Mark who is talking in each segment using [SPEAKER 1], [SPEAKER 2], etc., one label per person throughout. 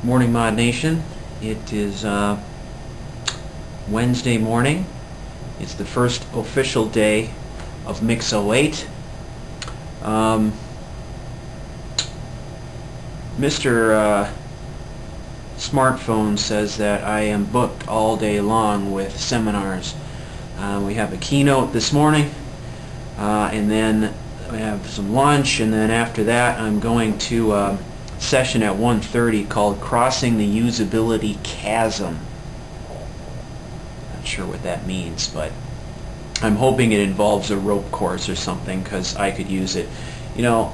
[SPEAKER 1] Morning Mod Nation. It is Wednesday morning. It's the first official day of Mix 08. Mr. Smartphone says that I am booked all day long with seminars. We have a keynote this morning, and then we have some lunch, and then after that I'm going to a session at 1:30 called Crossing the Usability Chasm. Not sure what that means, but I'm hoping it involves a rope course or something, because I could use it. You know,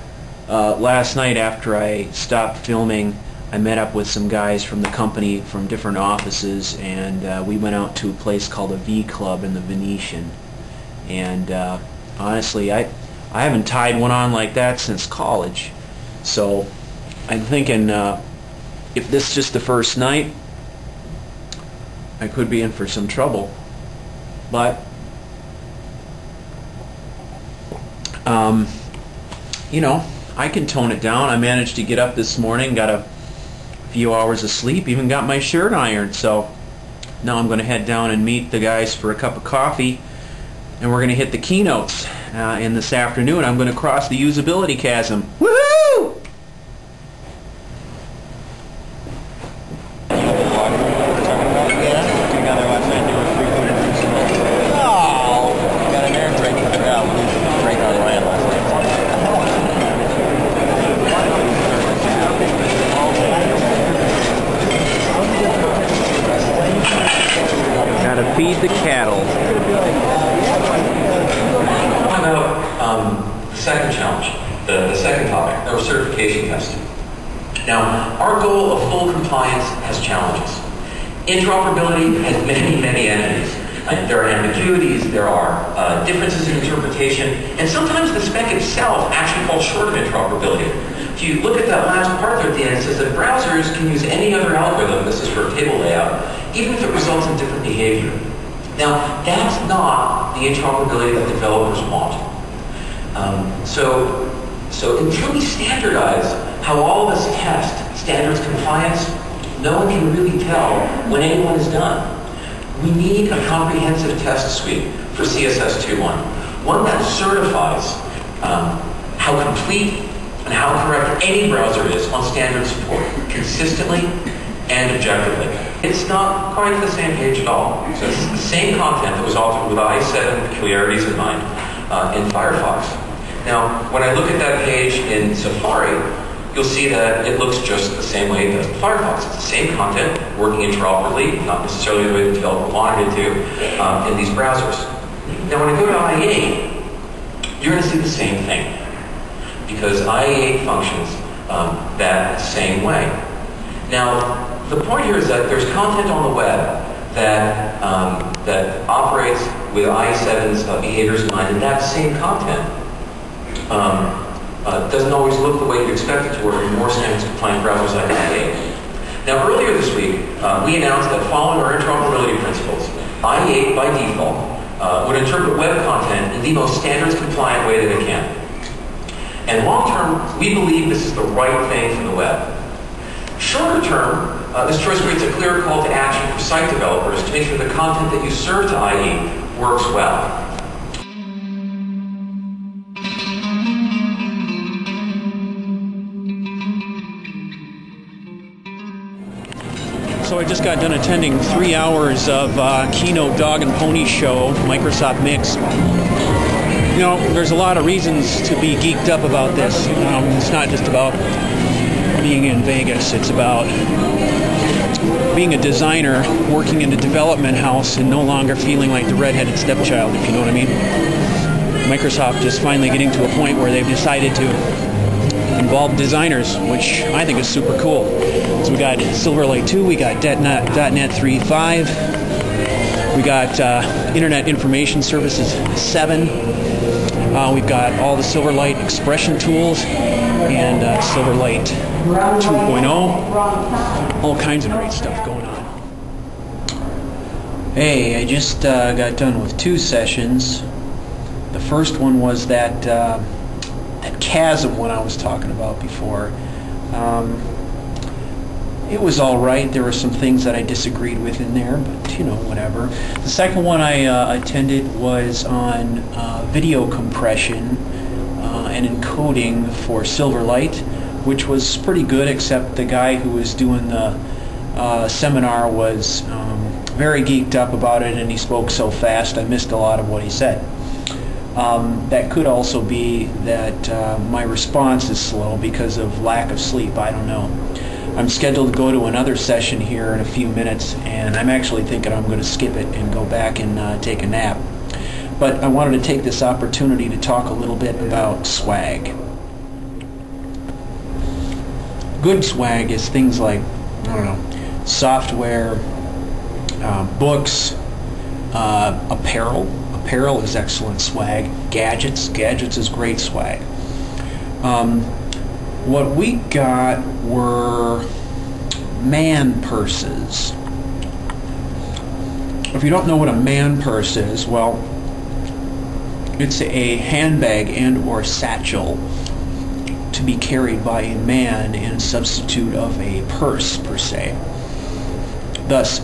[SPEAKER 1] last night after I stopped filming, I met up with some guys from the company from different offices, and we went out to a place called a V Club in the Venetian. And honestly, I haven't tied one on like that since college. So I'm thinking if this is just the first night, I could be in for some trouble. But you know, I can tone it down. I managed to get up this morning, got a few hours of sleep, even got my shirt ironed. So now I'm going to head down and meet the guys for a cup of coffee, and we're going to hit the keynotes. And this afternoon I'm going to cross the usability chasm. Woohoo! Gotta feed the cattle.
[SPEAKER 2] How about the second challenge, the second topic, our certification test. Now, our goal of full compliance has challenges. Interoperability has many, many enemies. There are ambiguities, there are differences in interpretation, and sometimes the spec itself actually falls short of interoperability. If you look at that last part there at the end, it says that browsers can use any other algorithm, this is for a table layout, even if it results in different behavior. Now, that's not the interoperability that developers want. So until we standardize how all of us test standards compliance, no one can really tell when anyone is done. We need a comprehensive test suite for CSS 2.1, one that certifies how complete and how correct any browser is on standard support, consistently and objectively. It's not quite the same page at all. So it's the same content that was authored with IE7 peculiarities in mind in Firefox. Now, when I look at that page in Safari, you'll see that it looks just the same way it does in Firefox. It's the same content, working interoperably, not necessarily the way the developer wanted it to, in these browsers. Now, when I go to IE8, you're going to see the same thing, because IE8 functions that same way. Now, the point here is that there's content on the web that operates with IE7's behaviors in mind, and that same content doesn't always look the way you expect it to work in more standards-compliant browsers like IE8. Now, earlier this week, we announced that following our interoperability principles, IE8 by default would interpret web content in the most standards-compliant way that it can. And long-term, we believe this is the right thing for the web. Shorter term, this choice creates a clear call to action for site developers to make sure the content that you serve to IE works well.
[SPEAKER 1] So I just got done attending 3 hours of keynote dog and pony show, Microsoft Mix. You know, there's a lot of reasons to be geeked up about this. It's not just about being in Vegas. It's about being a designer working in a development house and no longer feeling like the redheaded stepchild, if you know what I mean. Microsoft is finally getting to a point where they've decided to involve designers, which I think is super cool. So we got Silverlight 2, we got .NET 3.5, we got Internet Information Services 7, we've got all the Silverlight expression tools, and Silverlight 2.0, all kinds of great stuff going on. Hey, I just got done with 2 sessions. The first one was that chasm one I was talking about before. It was all right. There were some things that I disagreed with in there, but you know, whatever. The second one I attended was on video compression and encoding for Silverlight, which was pretty good, except the guy who was doing the seminar was very geeked up about it, and he spoke so fast I missed a lot of what he said. That could also be that my response is slow because of lack of sleep. I don't know. I'm scheduled to go to another session here in a few minutes, and I'm actually thinking I'm going to skip it and go back and take a nap. But I wanted to take this opportunity to talk a little bit about swag. Good swag is things like, I don't know, software, books, apparel. Apparel is excellent swag. Gadgets is great swag. What we got were man purses. If you don't know what a man purse is, well, it's a handbag and or satchel to be carried by a man in substitute of a purse, per se. Thus,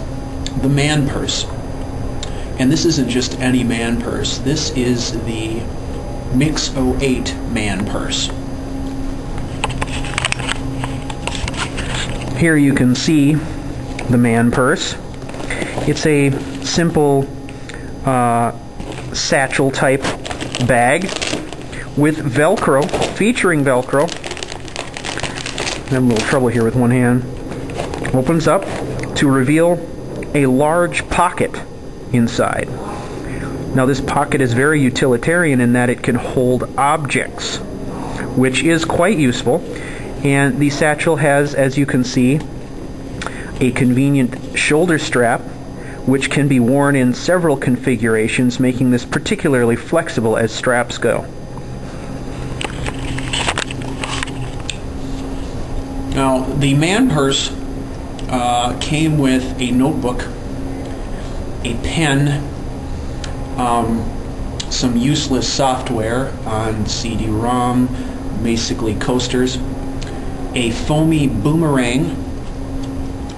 [SPEAKER 1] the man purse. And this isn't just any man purse. This is the Mix 08 man purse. Here you can see the man purse. It's a simple satchel type bag with Velcro, featuring Velcro. I'm having a little trouble here with one hand. Opens up to reveal a large pocket inside. Now this pocket is very utilitarian in that it can hold objects, which is quite useful. And the satchel has, as you can see, a convenient shoulder strap, which can be worn in several configurations, making this particularly flexible as straps go. Now, the man purse came with a notebook, a pen, some useless software on CD-ROM, basically coasters, a foamy boomerang,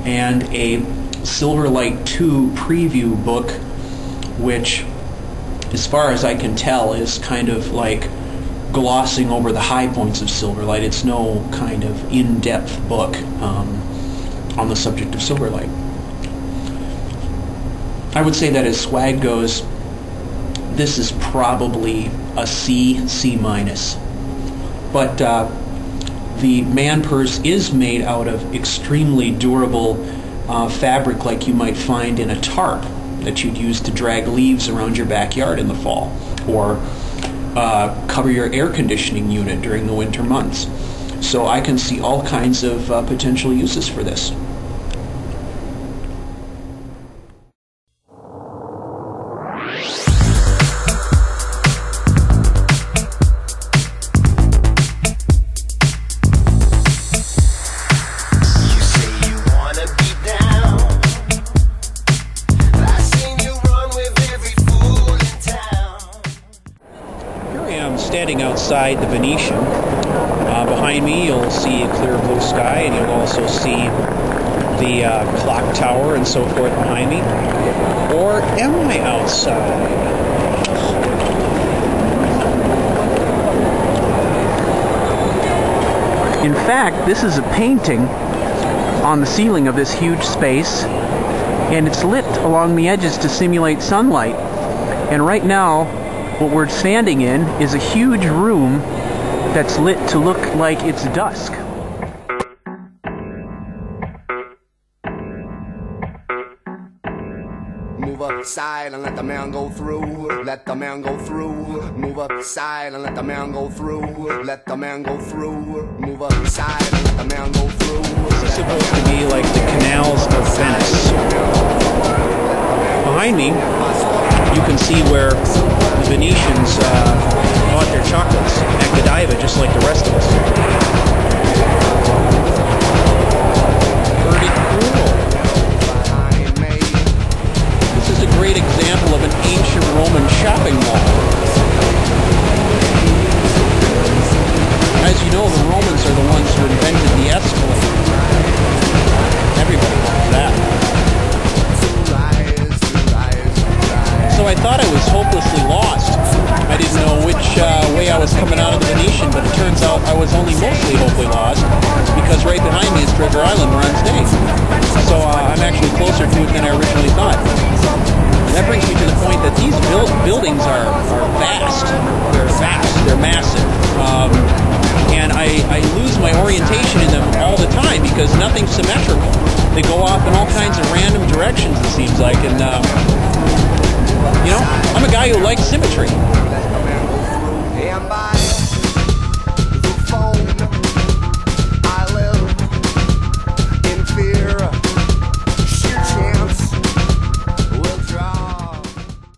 [SPEAKER 1] and a Silverlight 2 preview book, which, as far as I can tell, is kind of like glossing over the high points of Silverlight. It's no kind of in-depth book on the subject of Silverlight. I would say that as swag goes, this is probably a C, C minus. But the man purse is made out of extremely durable fabric like you might find in a tarp that you'd use to drag leaves around your backyard in the fall, or cover your air conditioning unit during the winter months. So I can see all kinds of potential uses for this. Standing outside the Venetian. Behind me you'll see a clear blue sky, and you'll also see the clock tower and so forth behind me. Or am I outside? In fact, this is a painting on the ceiling of this huge space, and it's lit along the edges to simulate sunlight. And right now, what we're standing in is a huge room that's lit to look like it's dusk.
[SPEAKER 3] Move upside and let the man go through. Let the man go through. Move upside and let the man go through. Let the man go through. Move upside and let the man go through.
[SPEAKER 1] This is supposed to be like the canals of Venice. Behind me, you can see where the Venetians bought their chocolates at Godiva, just like the rest of us. Pretty cool. This is a great example of an ancient Roman shopping mall. As you know, the Romans are the ones who invented the escalator. behind me is Treasure Island, where I'm staying. So I'm actually closer to it than I originally thought. And that brings me to the point that these buildings are vast. They're vast. They're massive. And I lose my orientation in them all the time because nothing's symmetrical. They go off in all kinds of random directions, it seems like. And, you know, I'm a guy who likes symmetry.